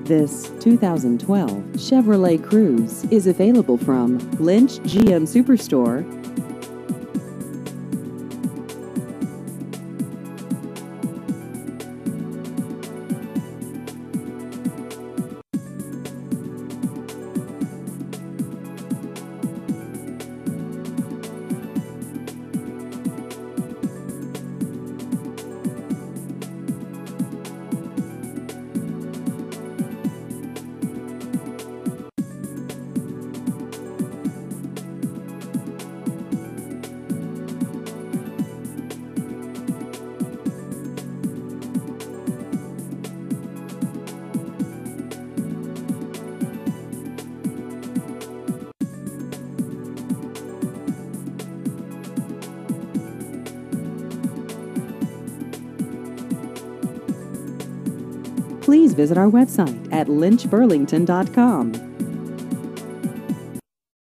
This 2012 Chevrolet Cruze is available from Lynch GM Superstore. Please visit our website at lynchburlington.com.